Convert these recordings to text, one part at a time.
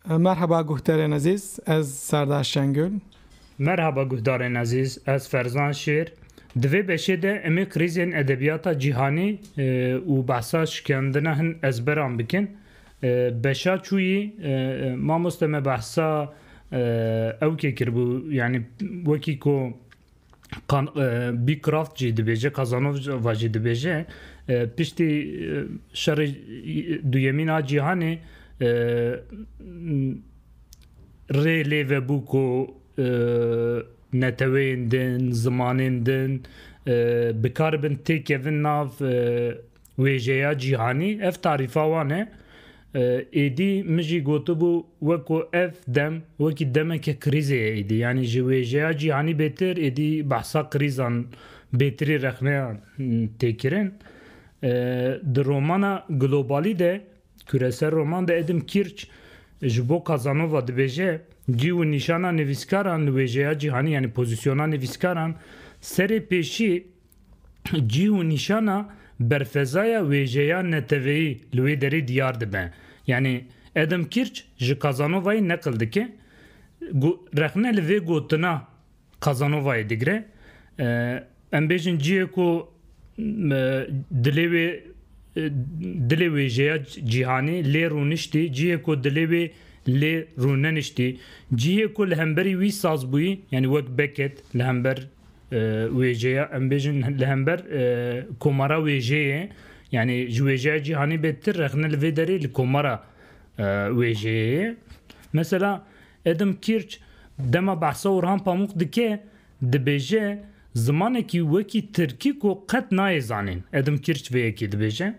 Merhaba guhdarên aziz, ez Serdar Şengül. Merhaba guhdarên aziz, ez Ferzan Şêr. Di vê beşê de em ê krîzên edebiyata cîhanî û behsa şikendina hin ezberan bikin. Beşa çûyî mamoste me behsa ewkê kiribû, yani wekî ku Bicraft jî dibêje, Kazanova jî dibêje, piştî şerê duyemîna cîhanê rê lê vebû ku neteweyên din, zimanên din bikaribin têkevin nav wêjeya cîhanî. Ev tarîfa wan e. Êdî min jî gotibû wekû ev dem wekî demeke krîzê ye êdî. Yani ji wêjeya cîhanî bêtir êdî behsa krîzan bêtirî rexneyan têkirin. Di romana globalî de küresel roman de Edim Kirch ji bo Kazanova dibêje cî û nîşana nivîskaran li wêjeya cîhanî, yani pozisyona nivîskaran serê pêşî cî û nîşana berfezaya wêjeya neteweyî li wê derê diyar dibe. Yani Edim Kirch ji Kazanovayê neqil dike, rexne li vê gotina Kazanovayê digire. Em bêjin ciyê ku dilê wêjeya cîhanî lê rûniştî, ciyê ku dilê wê lê rûneniştî, ciyê ku li hemberî wî saz bûyî, yani wek Beckett li hember wêjeya, em bêjin li hember komara wêjeyê, yani ji wêjeya cîhanî bêtir rexne li vê derê li komara wêjeyê. Mesela Edim Kirch dema behsa Orhan Pamuk dike, dibêje zimanekî wekî Tirkî ku qet nayê zanîn. Edim Kirch vê yekî dibêje.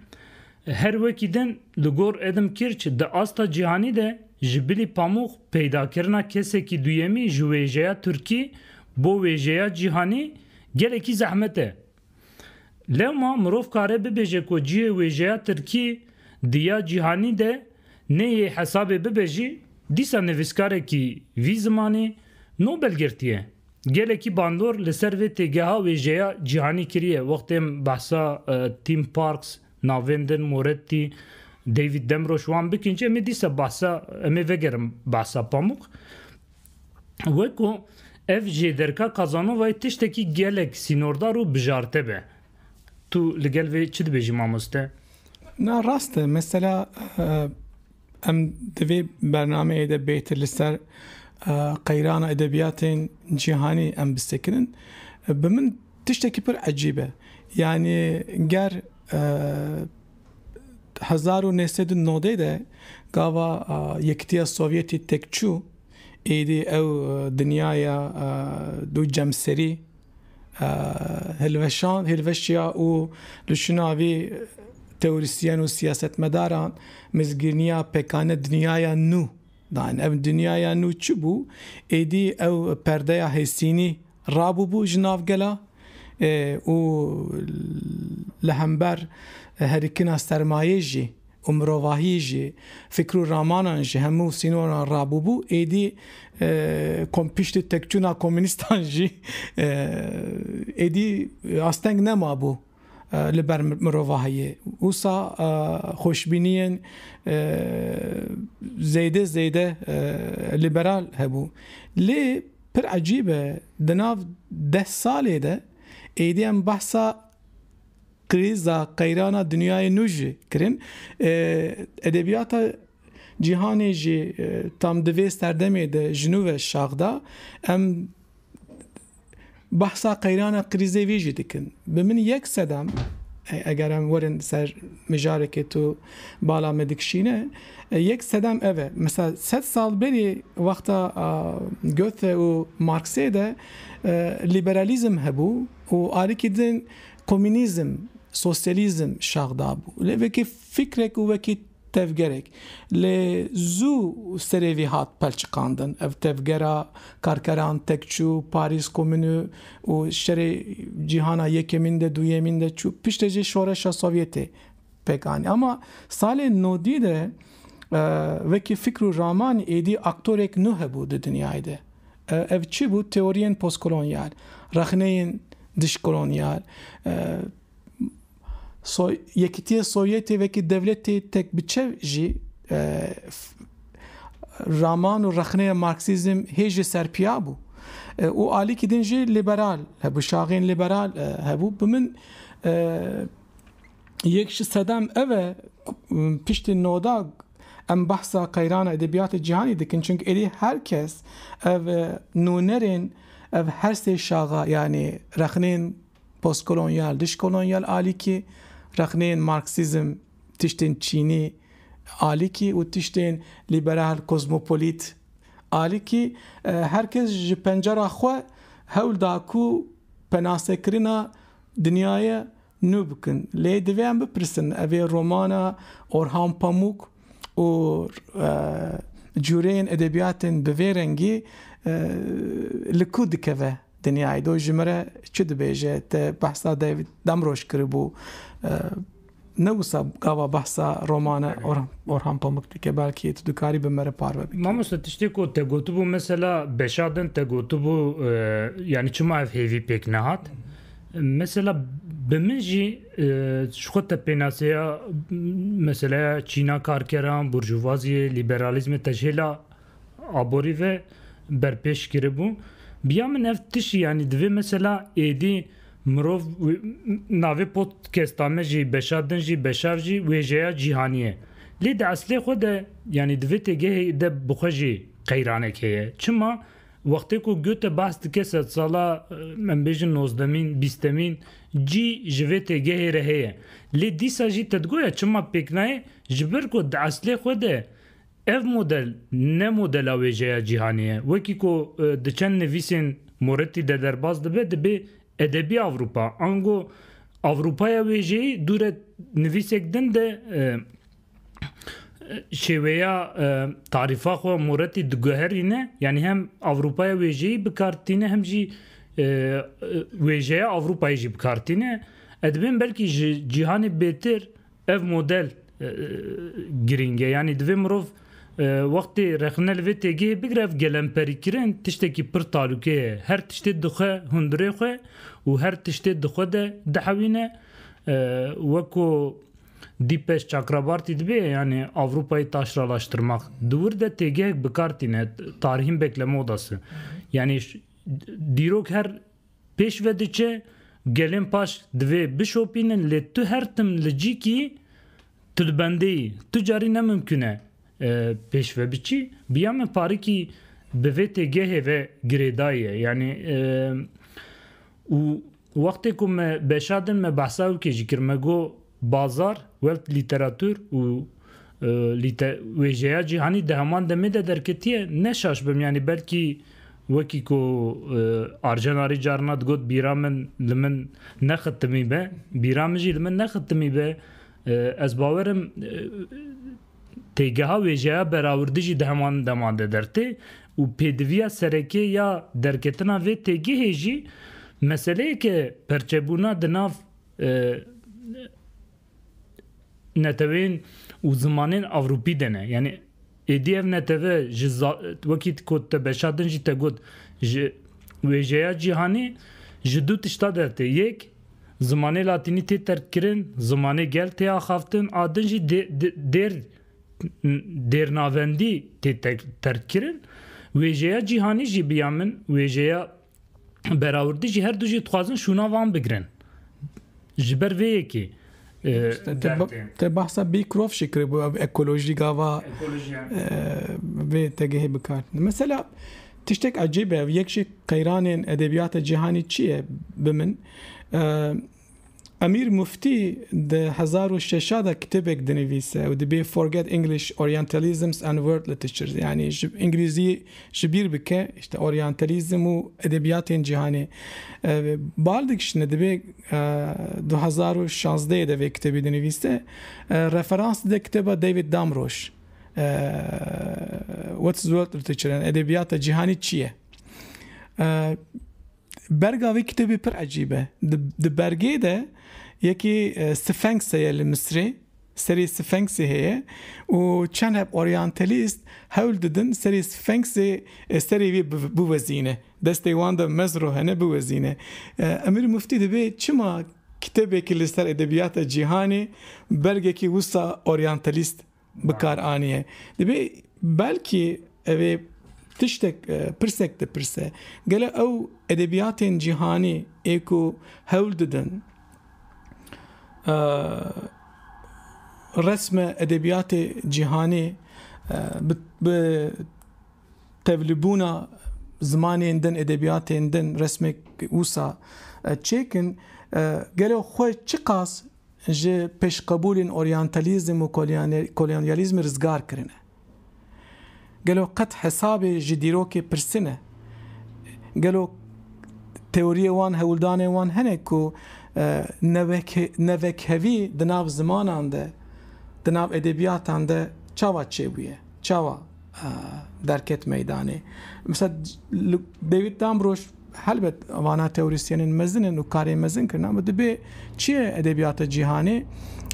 Her wekî din li gor Edim Kirch di asta cîhanî de ji bilî Pamuk peydakirina kesekî duyemî ji wêjeya Tirkî bo wêjeya cîhanî gelekî zehmet e. Lewma mirov kare bibêje ku ciyê wêjeya Tirkî diya cîhanî de neyê hesabê bibêjî, dîsa nivîskarekî vî zimanê Nobel girtiye. Gelekî bandor li ser vê têgeha wêjeya cîhanî kiriye. Wextê behsa Tim Parks, navên din Moretti, David Demroş wan bikin, em ê dîsa behsa, em ê vegerin behsa Pamuk. Wekû ev jê derka Kazanovayê tiştekî gelek sînordar û bijarte be. Tu li gel vê çi dibêjî mamoste? Na rast e. Mesela em di vê bernameyê de bêtir li ser qeyrana edebiyatên cîhanî em bisekirin. Bi min tiştekî pir ecîb e. Yani ger 1990 de gava Yekîtiya Sovyetî tekçû êdî ew dinyaya du cemserî hilveşiya û li şinavî teorîsyen û siyasetmedaran mizgirniya pekane dinyaya nû dan. Ev dinyaya nû çi bû? Êdî ew perdeya hêsînî rabûbû ji navgela û li hember herîkina sermayê jî û mirovahiyê jî fikr û ramanan jî hemû sînoran rabûbû, êdî piştî tekçûna komûnîstan jî êdî asteng nemabû li ber mirovahiyê. Wisa xweşbîniyên zêde liberal hebû. Lê pir ecîb e, di nav 10 salê de êdî em behsa krîza qeyrana dinyayê nû jî kirin. Edebiyata cîhanê jî tam di vê serdemê de ji nû ve şaxda em behsa qeyrana krîzê wî jî dikin. Bi min yek sedem, eger em werin ser mijarekê tu bala me dikişîne, yek sedem ev e. Mesela 100 sal berî wexta Goethe û Marxê de liberalizm hebû û alîkî din komünîzm, sosyalizm şaxda bû. Lê vekî fikrek û vekî tevgerek. Lê zû serê vî hat pelçiqandin. Ev tevgera karkeran tekçû, Parîs Komünü û şerê cîhana yekemîn de duyemîn de çû piştê jî şoreşa Sovyetê pekanî. Ama salên nodî de vekî fikr û raman êdî aktorek nû hebû di dinyayê de. Ev çi bû? Teoriyên postkolonyal, rexneyên dişkolonyal, Yekîtiya Sovyetê vekî devletê tek biçev jî رامان و رخنه مارکسیزم هیچ سرپیا بو و علی که دنجی لیبرال هبو شاغین لیبرال هبو بمن یکش صدام اوه پشت نودا ام بحثا قیران ادبیات جهانی دکن چونکه ایلی هر کس او نونرین او هر سه شاغا یعنی رخنین پست کلونیال دش کلونیال علی که رخنین مارکسیزم تشتین چینی علی که و تشتین لیبرال کوزموپولیت علی که هر کس جی پنجره خو هول داکو پناسکرنا دنیای نو بکن لی دویم بپرسن اوی رومانا اورهان پاموک و جورین ادبیاتن بویرنگی لکود که دنیای دو جمره چه دبیجه ته بحثا دیوید دمروش کربو نوسا قاوا بحثا رومانا اورهان پاموک که بلکی تو دکاری بمره پارو بی ما مستشتی کو تگوتو بو مثلا بشادن تگوتو بو یعنی چما اف هیوی پیک نهات مثلا بمنجی شخوت پیناسیا مثلا چینا کارکران برجوازی لیبرالیزم تجهیلا آبوری و برپیش کربو بیا من افتشی یعنی دوی مثلا ایدی مروف ناوی پودکستامه جی بشادن جی بشار جی ویجیا جیهانیه لی ده اصلی خود یعنی دوی تگه ده بخوشی قیرانه که چما وقتی که گوته بحث که 100 ساله من بیشتر 19 20 جی جوته گه رهیه لی دیسا جی تدگویا چما پیکنای جبر کو د اصلی خود اف مدل نه مدل اویجه جهانیه وکی کو د چند نویسین مورتی د درباز دبه ادبی اوروپا انگو اوروپا اویجه دور نویسک دن ده شویا تعریفا خو مورتی دگهرینه یعنی هم اروپای ویژه‌ای بکارتینه هم جی ویژه اروپایی جی بکارتینه ادبین بلکی جهانی بهتر اف مدل گرینگه یعنی دوی مروف وقتی رخنل و تگی بگرف گلمپری کرن تشتکی پر تعلقه هر تشتی دخه هندره خو و هر تشتی دخه ده حوینه وکو دیپش چاکرابارتی دبی یعنی Avrupa'yı taşralaştırmak. Dur da tegek bekartine tarihin bekleme odası. Yani dirok her peş vedece gelin paş dve bişopinin le tu her tim lejiki tülbendeyi tücari ne mümküne peş ve biçi biyame pari ki beve tegehe ve gredaye yani u vakti ku me beşadın me bahsav ki jikirmego bazar وقت لیتراتور و ویژه جهانی ده همان دمه ده درکتیه نشاش بم یعنی بلکی وکی کو آرژاناری جارنات گوت بیرامن لمن نختمی به بیرامجی لمن نختمی به از باورم تیگه ها ویژه براوردی جی ده همان دمانده درته و پیدویا سرکی یا درکتنا و تیگه هجی مسئله که پرچبونا دناف نتوین و زمانین اوروپی دنه یعنی ایدیف نتوه وقت کت بشادن جی تگود ویژه جهانی جدو تشتا درته یک زمانه لاتینی تی ترک کرن زمانه گل تی آخافتن آدن جی دیر ناوندی تی ترک کرن ویژه جهانی جی بیامن ویژه براوردی جی هر دو جی تخوازن شونا وان بگرن جبر ویه که te bahsa Beecroft şekeri bu ekoloji gava ve tegehi bikar. Mesela tiştek acayip yekşi qeyranên edebiyata cihani çiye bimin Amir Mufti de 2006 da kitebek dinivîse û dibe Forget English Orientalisms and World Literatures yani İngilizce jibir bike işte Orientalizm û edebiyatên cihanî baldik şine dibe 2016 de ve kitabı dinivîse referans de kitaba David Damrosch What's World Literature yani edebiyata cihanî çiye berga ve kitabı pir acibe de berge de یکی سفنکس هی مصری سری سفنکس هی و چند هب اورینتالیست هول دادن سری سفنکس سری وی بوزینه دسته وان دا مزرو هنه بوزینه امیر مفتی دبی چما کتابی که لسر ادبیات جهانی برگه کی وسا اورینتالیست بکار آنیه دبی بلکی ev tiştek pirsek de pirse gele ev edebiyatên cîhanî ê ku hewl didin resme edebiyatê cîhanî bi tevlîbûna zimanên din edebiyatên din resmek wisa çêkin gelo xwe çi qas ji pêşqebûlên oryantalizm û kolonyalizmê rizgar kirine. Gelo qet hesabê ji dîrokê pirsine. Gelo teoriyê wan hewldanê wan hene ku nevekhevî di nav zimanan de di nav edebiyatan de çawa çêbûye, çawa derket meydanê. Mesela David Damrosch helbet vana teorisyenên mezin û karê mezin kirin ama dibe çi ye edebiyata cîhanê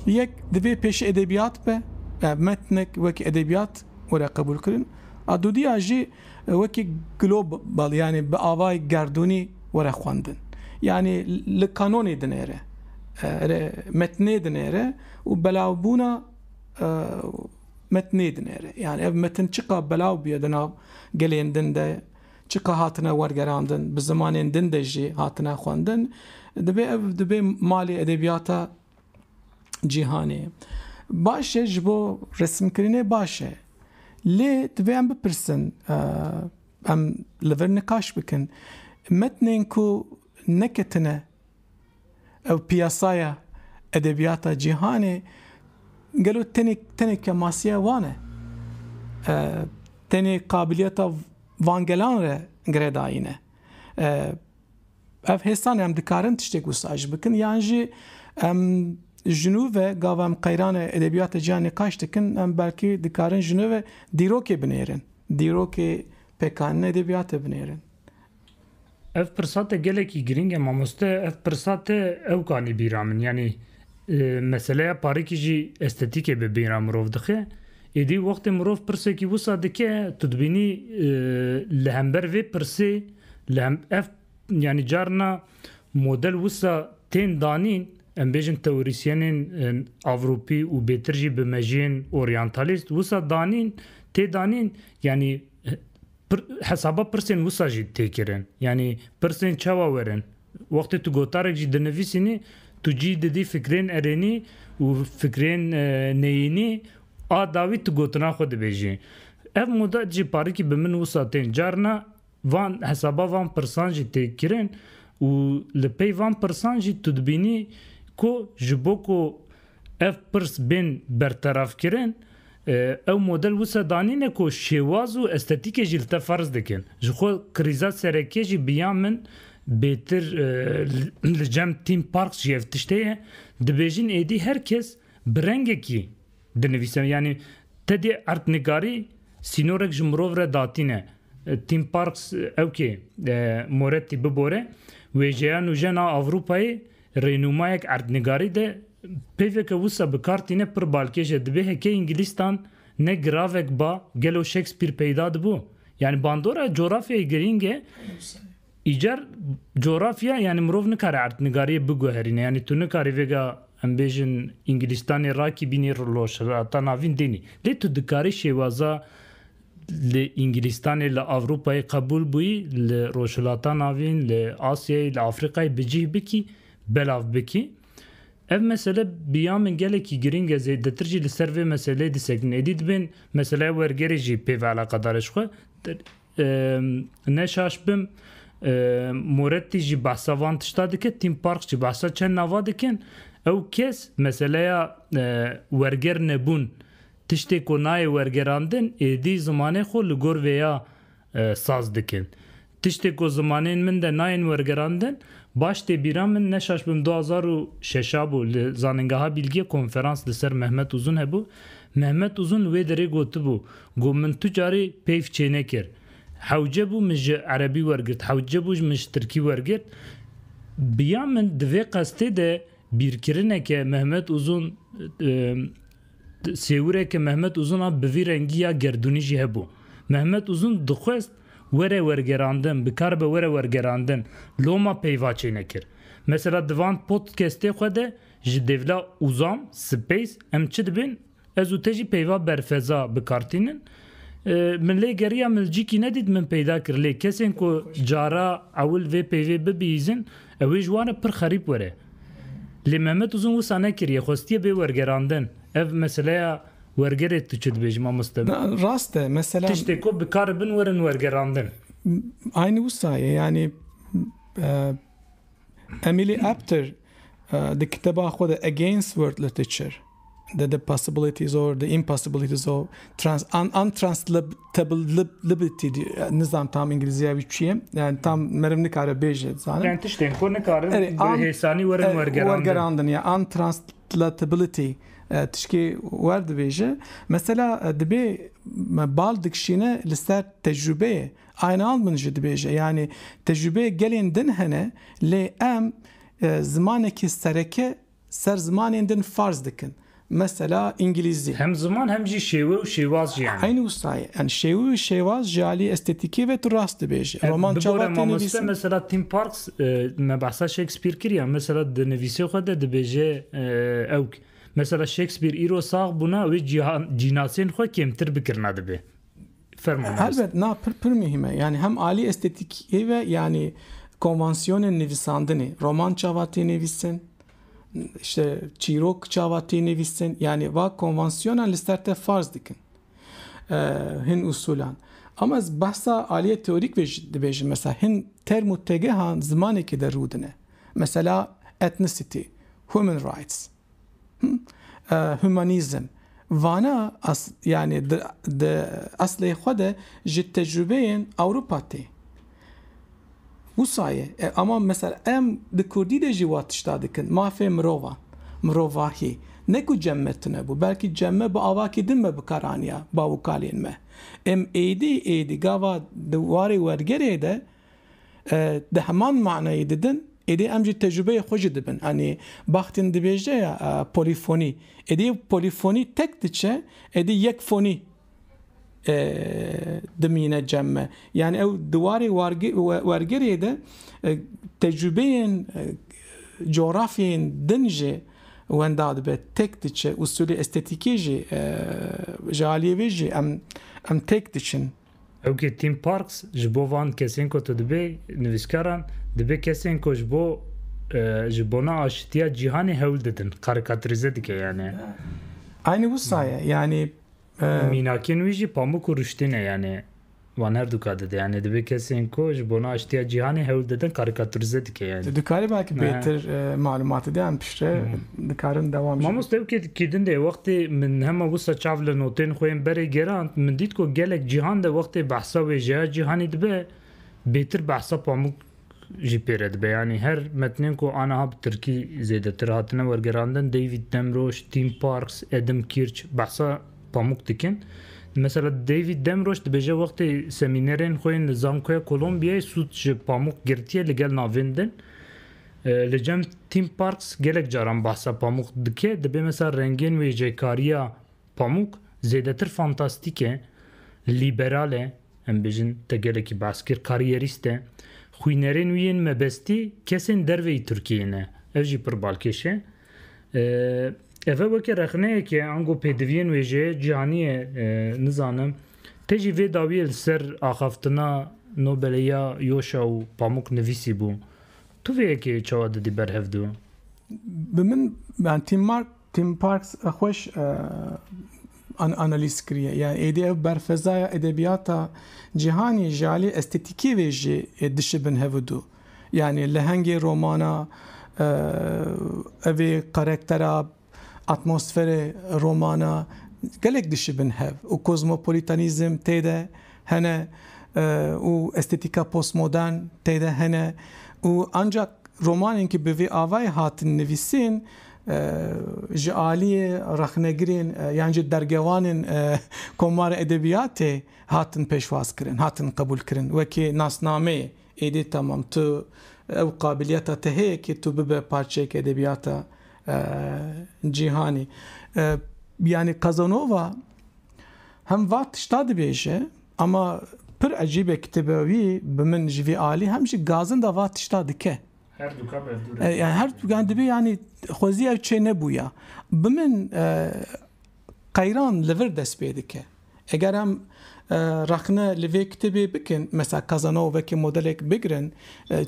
yek dibe pêşî edebiyat be metnek wekî edebiyat were qebûl kirin a dudiya jî wekî global yani bi avayê gerdûnî were xwendin yani li kanonê dinêre metnê dinêre û belavbûna metnê dinêre yani ev metin çiqa belav biye di nav gelên din de çiqa hatine wergerandin bi zimanên din de jî hatine xwendin dibe ev dibe malê edebiyata cîhanê baş e ji bo resimkirinê baş e lê dibe em bipirsin em li vir nikaş bikin metnên ku neketine ev piyasaya edebiyata cîhanê gelo tenê kemasiya wan e tenê qabiliyeta vangelan re giredayîne ev hêstan em dikarin tiştek wisa ji bikin yan jî em jinû gava em qeyrana edebiyata cîhanê nîqaş dikin em belkî dikarin jinû dîrokê binêrin dîrokê pêkanîna edebiyatê binêrin. Ev pirsate gelekî giring e mamoste ev pirsate ew kanî bîra min yani meseleya parîkî jî estetîkê bi bîra mirov dixe êdî wextê mirov pirsekî wisa dike tu dibînî li hember vê pirsê ev yani carna model wisa tên danîn em bêjin teorisyenên Avropî û bêtir jî bi mejiyên oryantalîst wisa danîn tê danîn yani hesaba pirsên wisa jî tê kirin yani pirsên çawa werin wextê tu gotarek jî dinivîsînî tu cî didî fikrên erênî û fikrên neyînî a dawî tu gotina xwe dibêjî ev model jî parîkî bi min wisa tên carna van hesaba van pirsan jî tê kirin û li pey van pirsan jî tu dibînî ku ji bo ku ev pirs bên berteraf kirin ew model wisa danîne ku şêwaz û estetîkê jî li te ferz dikin ji xwe krîza serekê jî biya min bêtir li cem Theme Parks jî ev tiştê ye dibêjin êdî herkes bi rengekî dinivîse yani te dê ertnigarî sînorek ji mirov re datîne Theme Parks ew kê Moretti bibore wêjeya nûjena Avrupayê rênûmayek ertnigarî de pêveke wisa bikartîne pir balkêj dibe hekê İngilîstan ne giravek ba gelo Shakespeare peyda dibû yani bandora coğrafyayê girîng e îcar coğrafya yani mirov nikare ertnigariyê biguherîne yani tu nikarî vêga em bêjin İngilîstanê rakîbînî rojhilata navîn denî lê tu dikarî şêwaza li İngilîstanê li Avrupayê qebûl bûyî li rojhilata navîn li Asyayê li Afrikayê bicih bikî belav bikî ev mesele biya min gelekî giring e zêdetir jî li ser vê meseleyê disekin êdî dibên meseleya wergerê jî pêve eleqedar ji xwe neşaş bim Moretti jî behsa van tişta dike Theme Parks jî behsa çend nava dikin ew kes meseleya werger nebûn tiştê ku nayê wergerandin êdî zimanê xwe li gor vêya saz dikin tiştê ku zimanên min de nayên wergerandin baş tê bîra min neşaş bim 2006 bû li zanîngeha Bilgiye konferans li ser Mehmet Uzun hebû Mehmet Uzun wê derê gotibû got min tu carî peyv çê nekir hewce bû min ji erebî wergirt hewce bû min ji tirkî wergirt biya min di vê qestê de bîrkirineke Mehmet Uzun sêwireke Mehmet Uzuna bi vî rengiya gerdûnî jî hebû Mehmet Uzun dixwest were wergerandin bikar be were wergerandin loma peyva çê nekir mesela divan podcastê xwe de ji devla uzam space em çi dibin ez û te jî peyva berfeza bikartînin من لێ گەریە ملجیکی نەدید من پەیدا کرد لێ کەسێن کو جارا ئەول vê pêvê bibîzin ew ê ji wan re pir xerîb were lê Mehmet Uzun wisa nekiriye xwestiye bê wergerandin ev meseleya wergerê tu çi dibêjî mamoste rast e mesela tiştê ku bikaribin werin wergerandin aynı usaya yani Emily Apter the kitaba xwe de Against World Literature the possibilities or the impossibilities of untranslatability nizam tam İngilizce biçiyim yani tam merim nikare bêje zanim yani tiştên ku nikarin hêsanî werin wergerandin ya untranslatability tişkî wer dibêje mesela dibê bal dikişîne li ser tecrübeyê aynı min jî dibêje yani tecrübeyê gelên din hene lê em zimanekî sereke ser zimanên din farz dikin mesela İngilizce hem zaman hem jî şêwe û şêwaz jî yani aynı ustayê yani şêwe û şêwaz ji alî estetîkî ve tu rast dibêje roman çawa mamoste mesela Tim Parks me behsa Shakespeare kiriye mesela di nivîsê xwe de dibêje ewk mesela Shakespeare îro sax bûna wê cînasên xwe kêmtir bikirina dibe elbet na pir mühim e yani hem alî estetîkî ve yani konvansiyonên nivîsandinê roman çavatê nivîsin işte çîrok çavatê nivîsin yani va konvansiyonan li ser te farz dikin hin usulan ama ez behsa aliyê teorîk ve dibêjim mesela hin term û tegehan zimanekî de rûdine mesela ethnicity human rights humanizm vana yani de aslê xwe de ji tecrübeyên Ewropa tê وصاية أما مثلا أم دكردي ده جوات اشتادكن ما في مروفاهي نكو جمتنا بو بلكي جمة بأواكي دم بكارانيا باوكالين ما أم ايدي قاوا دواري ورقري ده همان معنى يددن ايدي أمجي تجربة خوش دبن يعني باختن دبيجة بوليفوني ايدي بوليفوني تك دچه ايدي يك فوني دمينه جمع يعني او دواري ورقري ده تجربين جغرافيين دنجي وين داد به تكتشه اصولي استاتيكي جي جاليوي جي ام تكتشن اوكي تيم باركس جبوفان كسين كو تدبي نويسكاران دبي كسين كو جبونا اشتيا جهاني هول ددن كاريكاتريزه ديكه يعني aynı bu sayı yani میناکین ویجی پاموک و رشتینه یعنی وان هر دوکا دده یعنی دبی کسی اینکو جبونا اشتیا جیهانی هول ددن کاریکاتوریزه دیگه yani. Dükari belki beter malumatı diyen pişre dükkarın devam ediyor. Mamus dev ki kidin de vakti min hema vusa çavle noten koyun bere gerant min dit ko gelek cihan de vakti bahsa ve cihani dibe beter bahsa pamuk jipere dibe yani her metnin ko ana hab Türkiye zedetir hatine var gerandın David Demroş, Tim Parks, Adam Kirch bahsa pamuk dikin. Mesela David Demroş dibêje wextê semînerên xwe yên li Zankoya Kolombiyayê sûd ji pamuk girtiye li gel navên din. Li cem Tim Parks gelek caran behsa pamuk dike dibe mesela rengên wê jêkariya pamuk zêdetir fantastîk e, liberal e, em bêjin te gelekî behs kir, kariyerîst e. Xwînerên wî yên mebestî kesên derveyî Tirkiyeyê ne. Ev jî pir balkêş e. Eve weke rexneyekê ango pêdiviyên wêjeyê cîhaniyê nizanim te jî vê dawiyê li ser axaftina Nobeleya Yosha û Pamuk nivîsî bû. Tu vê yekê çawa didî berhevdû? Bi min yani Tim Parks xweş analiz kiriye. Yani êdî ev berfezaya edebiyata cîhanî ji alî estetîkî wê jî dişibin hevdû. Yani li hengê romana evê karaktera atmosfere romana gelek dişibin hev û kozmopolitanîzm têde hene û estetika postmodern têde hene û ancak romanên ki bi vê avayê hatin nivîsîn ji aliyê rexnegirên yan ji dergewanên komara edebiyatê hatin pêşwaz kirin hatin qebûl kirin wekî nasnameyê êdî tamam tu ew qabiliyeta te heye ki tu bibe parçeyek edebiyata cihani yani Kazanova hem vat tişta dibêje ama pir ecîbe kitêbewî bi min ji vê alî hem jî gazin da vat tişta dike her duka yani her dukan dibe yani xwezî ev çê nebûya bi min qeyran li vir dest pê dike eğer em رخنه لوی کتابی بکن مثلا کازانو وکی مدلک بگرن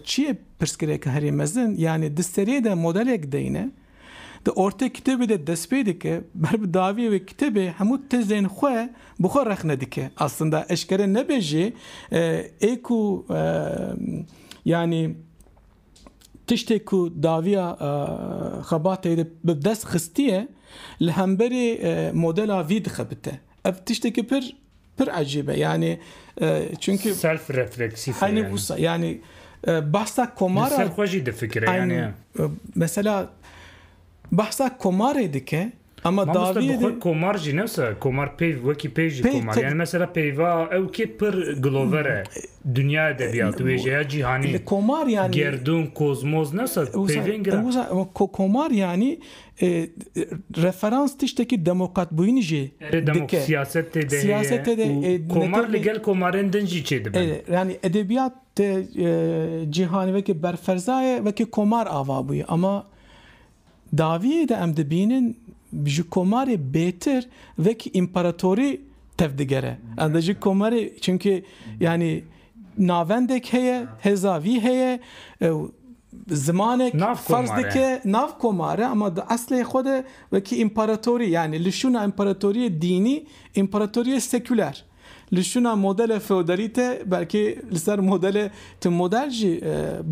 چیه پرسکره که هری مزن یعنی دستری ده مدلک دینه ده orta kitabı da despedi ki berb davi ve kitabı hemut tezin xwe buxar rexne dike aslında eşkere ne beji eku yani tişte ku daviya xabatı de dest xistiye lehemberi modela vid xebite ev tişte ki pir acibe yani çünkü self refleksif aynı bu yani bahsa komara serxwejî de fikre yani mesela bahsa komar dike ama daviye de komar jî newse komar peyv wekî peyv jî komar yani mesela peyva ew kê pir gilover e dünya edebiyatı wê jeya cîhanî komar yani gerdûn kozmos newse peyvên giran komar yani referans tişteki demokrat buyun jî dike siyasette de komar li gel komarên din jî çê dibin yani edebiyat cîhanî wekî berferzaye wekî komar ava bûye ama daviye de em dibînin ji komarê bêtir vekî împaratorî tevdigere em ji komarê çünkü yani navendek heye hezavî heye zimanek farz dike nav komare ama eslê xwe de wekî împaratorî yani li şûna împaratoriyê dînî împaratoriyê seküler li şûna modele feodalite belki li ser modele tim model jî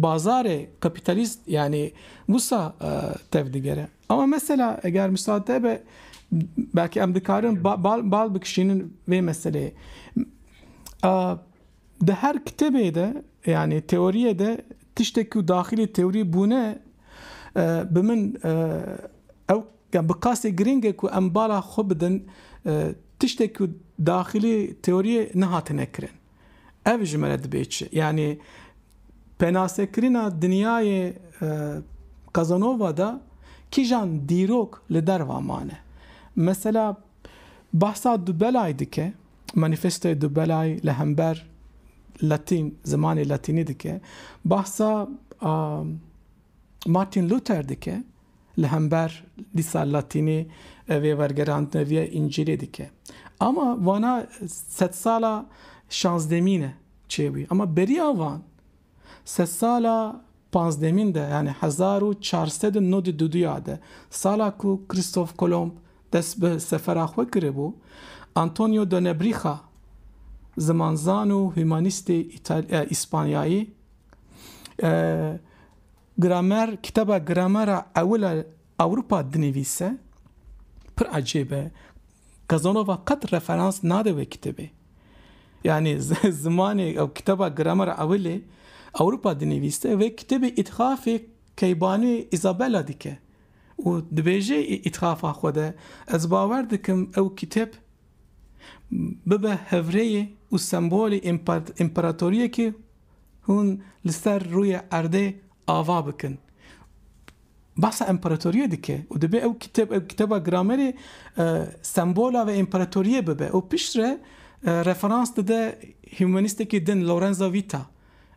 bazarê kapitalist yani wisa tevdigere ama mesela eğer müsaade be belki em dikarin bal bikişinin ve meseleye de her kitêbê de yani teoriye de tiştekî daxilî teorî bûne bi min ew bi qasê giring e ku em bala xwe bidin tiştekî daxilî teoriyê nehatine kirin ev ji me re dibe çi yani penasekirina dinyayê Kazanova da kîjan dîrok li derva mane mesela bahsa dubelayê dike manifestoya dubelayê li hember Latin zamanê Latînî dike bahsa Martin Luther dike li hember dîsa Latînî vê wergerandina vê İncilê dike ama vana sed sala şanzdemîn e çêbûye ama beriya van sed sala panzdemîn de yani 1492 de sala ku Christoph Kolomb dest bi sefera xwe kiribû Antonio de Nebrija zamanzan û humanîstê İspanyayî gramer kitaba gramera ewila Ewropa dinivîse pir acêb e Kazanova qet referans nade ve kitabê yani zimanê ew kitaba gramera ewilê Ewropa dinivîse ve kitabê îtixafê Keybanî Isabella dike û dibêje îtixafa xwe de ez bawer dikim ew kitêb bibe hevreyê û sembolê împaratoriyekê hûn li ser rûyê erdê ava bikin bahsa împaratoriye dike û dibe ew kitaba gramerê sembola ve împaratoriyê bibe û piştre referans dide humanistekî din Lorenzo Vita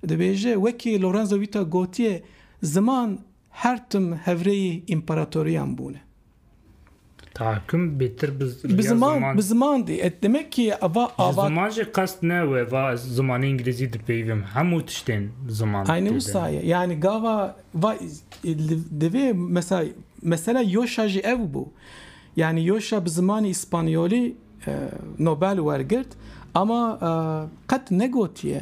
dibêje wekî Lorenzo Vita gotiye ziman her tim hevreyê împaratoriyan bûne tahakküm betir bi ziman de demek ki ava zaman jî qest ne ve va zimanê İngilîzî dipeyvim hemû tiştên ziman aynı wisa yani gava va divê mesela Yosha jî ev bû yani Yosha bi zimanê İspanyolî Nobel wergirt ama qet negotiye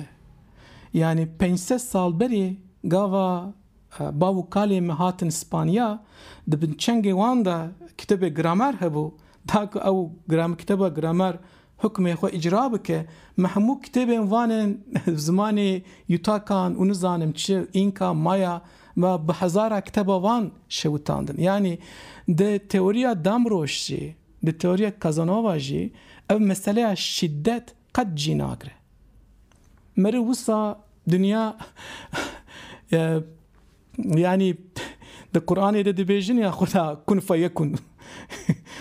yani 500 sal berê gava bav û kalê me hatin İspanya dibin çengê wan da kitabê gramer hebû da ku ew kitaba gramer hukmê xwe icra bike me hemû kitêbên vanên zimanê Yutakan û nizanim çi İnka Maya ve bi hezara kitaba van şewitandin yani de teoriya Damroş jî de teoriya Kazanova jî ev meseleya şiddet qet cî nagire merî wisa dünya yani de Kur'anê de dibêjin ya xuda kun feyekun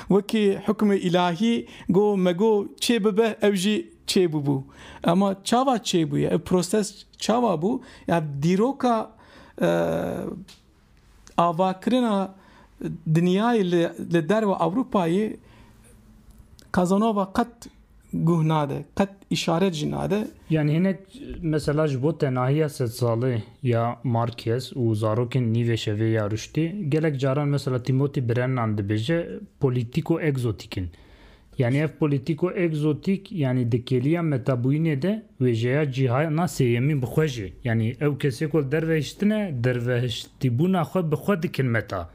wekî hukmê ilahî got me got çê bibe ew jî çê bûbû ama çawa çê bûye ev proses çawa bû ya dîroka avakirina dinyayê li derve Ewropayê Kazanova qet گوه ناده قد işaret jî nade. Yani hinek mesela ji bo tenahiya sed salê ya Marquez û zarokên nîvê şevê ya ruştî gelek caran mesela Timothy Brennan dibêje polîtîko egzotik in. Yani ev polîtîko egzotik yani dikêliya metabûyînê de wêjeya cîhana sêyemî bi xwe jî. Yani ew kesê ku dervehiştine dervehiştîbûna xwe bi xwe dikin meta.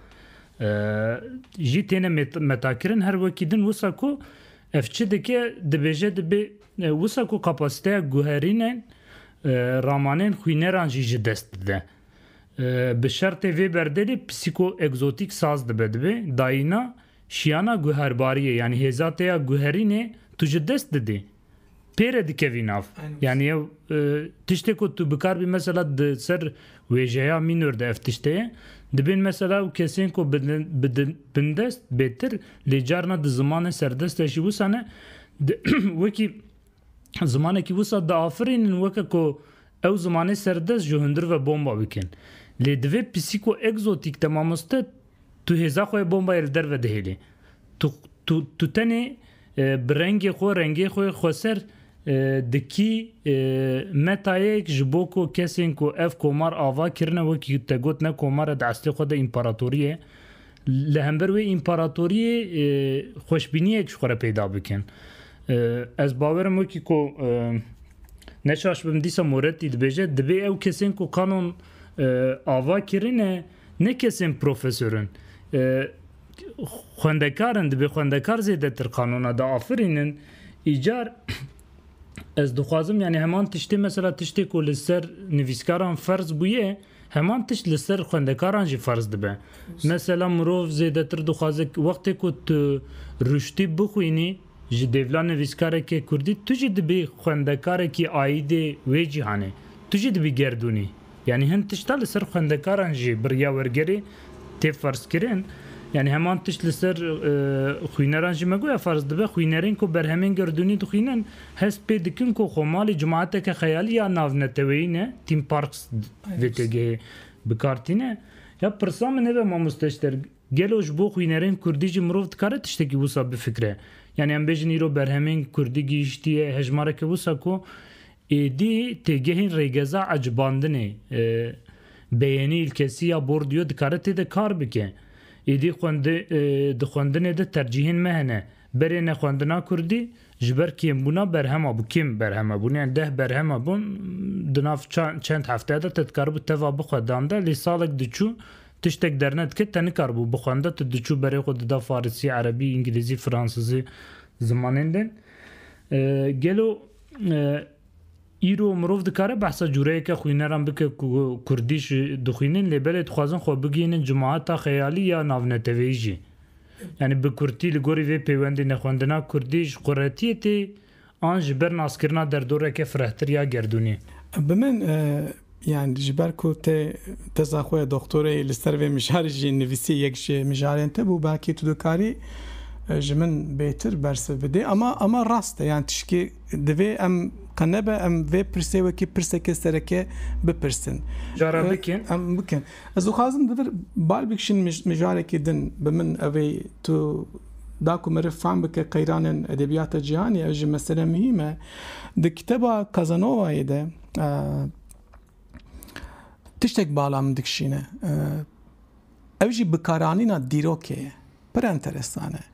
Jî têne metakirin her wekî din wisa ku ev çi dike dibêje dibe wisa ku kapasiteya guherînên ramanên xwîneran jî ji dest dide. Bi şertê vê berdelê psîko-egzotik saz dibe dayîna şiyana guherbariyê yani hêzataya guherînê tu ji dest didî. Pêre dikevî nav. Yani ev tiştê ku tu bikarbî mesela di ser wêjeya mînor de ev tiştê dibên mesela ew kesên ku bin dest bêtir lê carna di zimanê serdest jî wisa ne wekî zimanekî wisa diafirînin weke ku ew zimanê serdest ji hundir ve bomba bikin. Lê divê psîko-egzotik te mamoste tu hêza xwe bombaya li derve dihêlî. Tu tenê bi rengê xwe xweser dikî metayek ji bo ku kesên ku ev komar ava kirine wekî te got ne komara di eslê xwe de împaratoriyê li hember wê împaratoriyê xweşbîniyek ji xwe re peyda bikin. Ez bawerim wekî ku neçaş bim dîsa Moretti dibêje dibe ew kesên ku kanon ava kirine ne kesên profesörün xwendekarin dibe xwendekar zêdetir kanona da afirînin îcar ez dixwazim yani heman tiştê mesela tiştê ku li ser nivîskaran ferz bûye heman tişt li ser xwendekaran jî ferz dibe. Mesela mirov zêdetir dixwaze wextê ku tu ruştî bixwînî ji devla nivîskarekê Kurdî tu jî dibî xwendekarekî aîdê wê cîhanê tu jî dibî gerdûnî. Yani hin tişta li ser xwendekaran jî biriya wergerê tê ferzkirin yani heman tişt li ser xwîneran jî me goya ferz dibe xwînerên ku berhemên gerdûnî dixwînin hest pê dikin ku xwemalê cemaeteke xeyalî ya navneteweyî ne Team Parks VTG'ye bikartîne ya pirsa min hebe mamosteşter gelo ji bo xwînerên Kurdî jî mirov dikare tiştekî wisa bifikre. Yani em bêjin îro berhemên Kurdî gihîştiye hejmareke wisa ku êdî têgehên rêgeza ecibandinê beyenî ilkesî ya bordiyo dikare têde kar bike. Êdî di xwendinê de tercihên me hene berê nexwendina Kurdî ji ber kêmbûna berhema bû kêm berhema bûn yani 10 berhema bûn di nav çend hefteya de te dikaribû teva bixwe de lê salek diçû tiştek derne dike te nikarbû bixwende tu diçû berê xwe dida farisî, erebî, îngilîzî, fransîzî zimanên din. Gelo îro mirov dikare behsa cûreyeke xwîneran bike ku Kurdî jî dixwînin lê belê dixwazin xwe bigihînin cemaeta xeyalî ya navneteweyî jî. Yani bi Kurdî li gorî vê peywendê nexwendina Kurdî ji quretiyê tê an ji ber naskirina derdoreke firehtir ya gerdûnî. Bi min yani ji ber ku te teza xwe doktorê li ser vê mijarê jî nivîsî yek ji mijarên te bû belkî tu dikarî ji min bêtir bersiv bidê ama rast e yani tişkî divê em kanebe em vê pirsê wekî pirseke sereke bipirsin. Cara bikin. Em bikin. Ez dixwazim divir bal bikişin mijarekî din bi min evê tu da ku meriv fehm bike qeyranên edebiyata cîhanî ev jî mesele mühîm e. Di kiteba Casanova'yê de tiştek bala min dikişîne. Ev jî bikaranîna dîrokê ye. Pir enteresan e.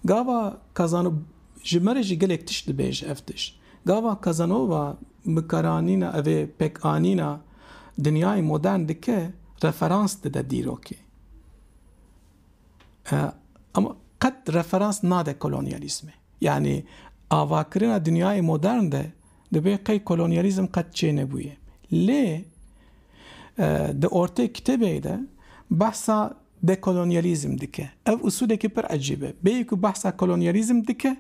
Gava Casanova ji me re jî gelek tişt dibêje ev tişt. Gava Casanova bikaranîna evê pekanîna dinyayê modern dike referans dide dîrokê. Ama qet referans nade kolonyalîzmê. Yani avakirina dinyayê modern de dibe qey kolonyalîzm qet çê nebûye. Lê di ortê kitêbê de behsa dekolonyalîzm dike. Ev usulekî pir ecîb e. Bêyî ku behsa kolonyalîzm dike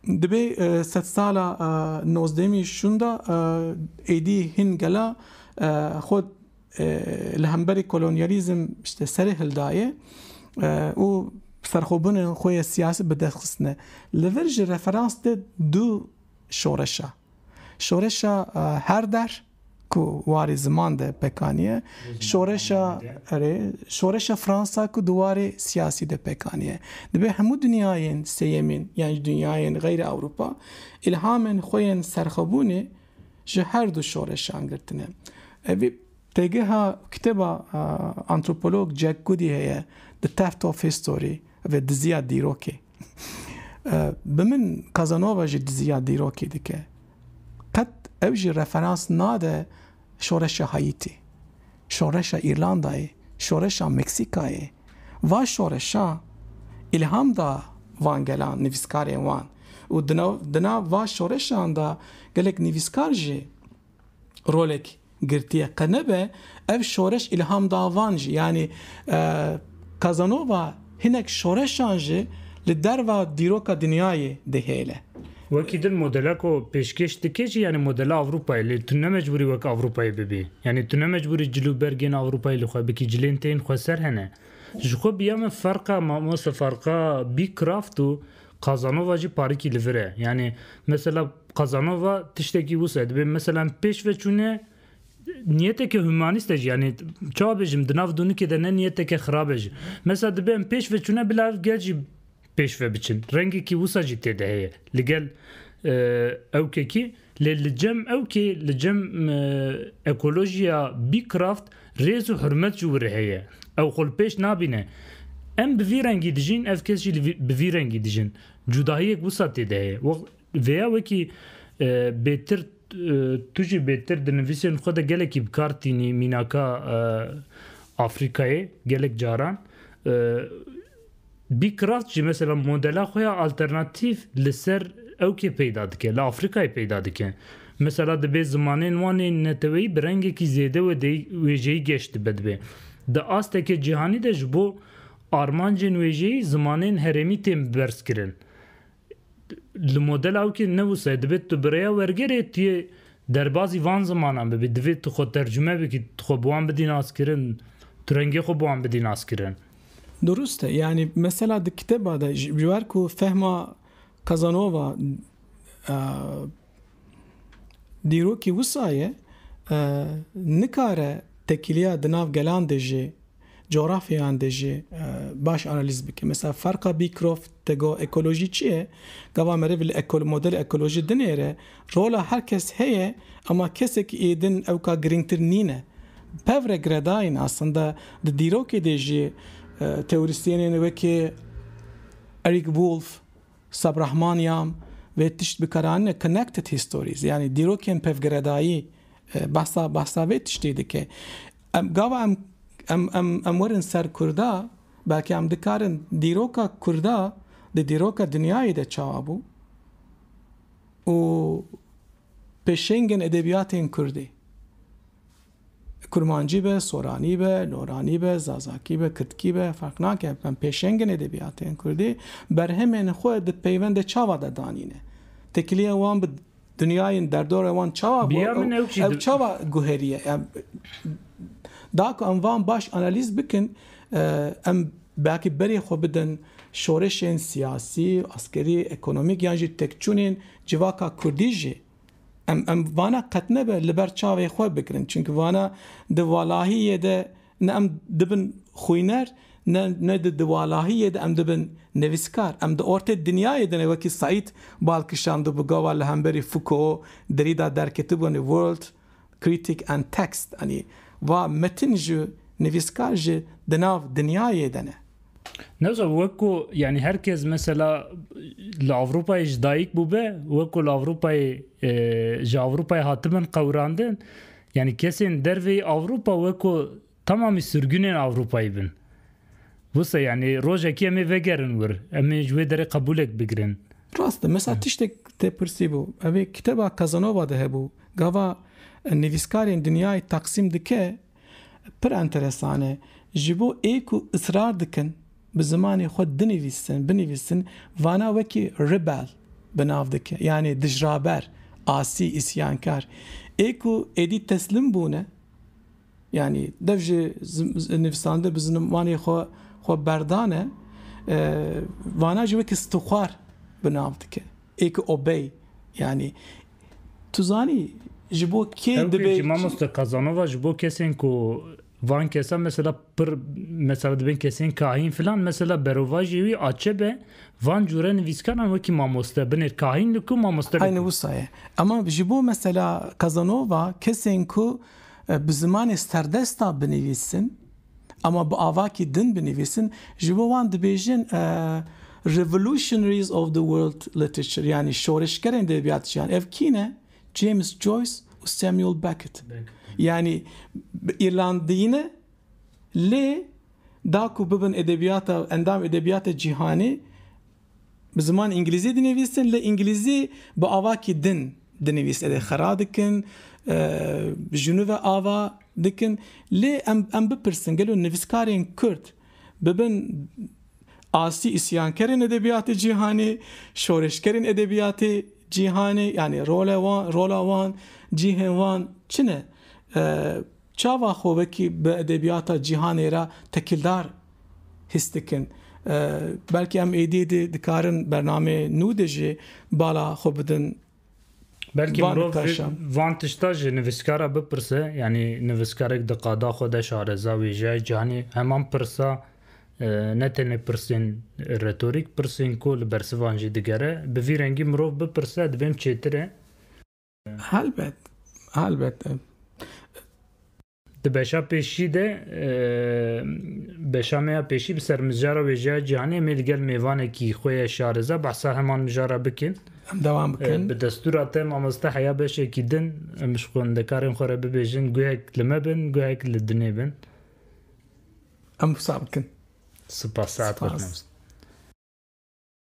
dibe sed sala 19 şunda êdî hin gela xwe li hemberî kolonyalîzm işte serê hildaye û serxwebûnên xwe ya siyasî bi dest xistine. Li vir ji referans de du şoreşa. Şoreşa her der ku warê ziman de pekaniye şoreşa Fransa ku duwarê siyasî de pekaniye dibe hemû dunyayên seyemên yani dunyayên geyri Avrupa ilhamên xwe yên serxwebûnê ji her du şoreşan girtine. Evî têgeha kitêba antropolog Jack Goody heye The Theft of History ve diziya dîrokê. Bi min Casanova ji diziya dîrokê dike. Qet ev jî referans nade şoreşa Haîtî, şoreşa İrlandayê, şoreşa Meksîkayê. Va şoreşa ilham da van gelan nivîskarên wan. û di nav va şoreşan da gelek nivîskar jî rolek girtiye. Qe nebe ev şoreş ilham da van jî. Yani Casanova hinek şoreşan jî li derva dîroka dinyayê dihêle. وەکی دل مۆدەلا کۆ پێشکەش دکێژی یعنی مۆدەلا ئەوروپای لێ تو نەمەجبوری وەک ئەوروپای ببێ یعنی تو نەمەجبوری جلوبەرگێن ئەوروپای لەخوا بکی جلێن تێن خوەسەر هەنە ji xwe biyame ferqa mamoste farqa bî kraft û Casanova jî parîkî li vir e yani mesela Casanova tiştekî wisa dibe mesela pêş veçûne niyeteke hümanîst e jî yani çawa bêjim di nav dûnikê de ne niyeteke xirab e jî mesela dibe em pêş veçûne bila ev gel jî pêş ve biçin rengekî wisa jî têde heye li gel ewkekî lê li cem ewkê li cem ekolojiya bî kraft rêz û hurmet jî wir heye ew xwe li pêş nabîne em bi vî rengî dijîn ev kes jî bi vî rengî dijin cudahiyek wisa têde heye vêya wekî bêtir tu jî bêtir di nivîsên xwe de gelekî bikar tînî mînaka Afrikayê gelek caran bî kraft jî mesela modela xwe ya alternatîv li ser ewkê peyda dike li Afrikayê peyda dike mesela dibe zimanên wanê neteweyî bi rengekî zêde wêjeyî geş dibe dibe di asteke cîhanî de ji bo armancên wêjeyî zimanên herêmî tên bers kirin li modela ewkê ne wisa dibe tu birêya wergerê tu derbasî van zimanan bibî divê tu xwe tercüme bikî tu xwe bi wan bidî naskirin tu rengê xwe bi wan bidî naskirin. Durust e. Yani mesela di kiteba da ji ber ku fehma Casanova dîrokî wisa ye nikare tekiliya di nav gelan de jî coğrafyayan de jî baş analiz bike. Mesela farka bî kraft tego ekoloji çi ye? Gava mere vil model ekoloji dinêre rola herkes heye ama kesekî êdin ewka girîngtir nîne. Pevre gredayên aslında di dîrokê de jî teorisyenên wekî Eric Wolf, Sabrahmanyam ve tişt bikaranine connected histories yani dîrokên pevgredayî bahsa vê tiştê dike. Gava em werin ser Kurda belkî em dikarin dîroka Kurda di dîroka dinyayê de çawa bû û pêşengên edebiyatên Kurdî Kurmancî be, Soranî be, Loranî be, Zazakî be, Kirtkî be fark nake em pêşengên edebiyatên Kurdî berhemên xwe di peywende çawa de danîne tekiliya wan bi dunyayên derdora wan çawa bû ev çawa guheriye da ku em van baş analiz bikin em belkî berê xwe bidin şoreşên siyasî, askerî, ekonomîk yan jî tekçûnên civaka Kurdî jî em vana qet nebe li ber çavê xwe bikirin çünkü vana di walahiyê de ne em dibin xwîner ne di walahiyê de em dibin nevîskar em di ortê dinyayê de wekî Saîd balkişan di bi gava li hemberî Foucault derîda derketibûne World Critic and Text hani va metin jî nevîskar jî di nav dinyayê de ne. Neyse wekû yani herkes mesela li Avrupayê ji dayîk bûbe wekû li Avrupayê ji Avrupayê hatibin qewrandin yani kesên derveyî Avrupa wekû tamamî sürgünên Avrupayê bin. Wisa yani rojekî em ê vegerin wir em ê ji wê derê qebûlek bigirin. Rast e mesela tiştek te pirsî bû evê kiteba Casanova de hebû gava nivîskarên dinyayê taqsîm dike pir enteresan e ji bo ê ku ısrar dikin bi zimanê xwe binivîsin vana wekî rebel bi nav dike yani dijraber asî isyankar ê ku êdî teslim bûne yani dev ji nivîsandin bi zimanê xwe berdane vana jî wekî stixwar bi nav dike ê ku obey yani tu zanî ji bo kê Ew dibe pêjî mamoste Kazanova ji bo kesên ku van kesa mesela pir mesela dibin kesên kahîn filan mesela berova jî wî açebe van cure nivîskaran wekî mamoste binêr kahîn li ku mamoste aynı wisa ye. Ama ji bo mesela Kazanova kesên ku bi zimanê serdesta binivîsin ama bi avakî din binivîsin ji bo wan dibêjin revolutionaries of the world literature yani şoreşgerên edebiyat jiyan. Ev kî ne? James Joyce û Samuel Beckett. Yani İrlandiyine lê da ku bibin edebiyata endam edebiyata cîhanê bi ziman İngilîzî dinivîsin lê İngilîzî bi avakî din dinivîsin. Edê xera dikin jinû ve ava dikin lê em bipirsin gelo nivîskarên Kurd bibin asî isyankerên edebiyatê cîhanê şoreşkerên edebiyatê cîhanê yani rola wan cîhên wan çi ne? Çava xwe wekî bi edebiyata cîhanê re tekildar his dikin. Belkî em êdî de dikarin bername nû de jî bala xwe bidin. Belkî mirov van tişta ji nivîskara bipirse yani nivîskarek di qada xwe de şareza wê jiyayê cîhanê heman pirsa ne tenê pirsên retorîk pirsên ku li bersivan jî digere bi vî rengî mirov bipirse dibêm çêtir e. Helbet. Di beşa pêşî de beşameya pêşî bi ser mijara wê jiyayê cîhanê em ê li gel mêvanekî xwe ye şareza behsa heman mijara bikin. Em devam bikin. Bi destûra te mamoste heya beşekî din em ji xwendekarên xwe re bibêjin guhek li me bin guhek li dinê bin. Em wisa bikin. Spas saet xweş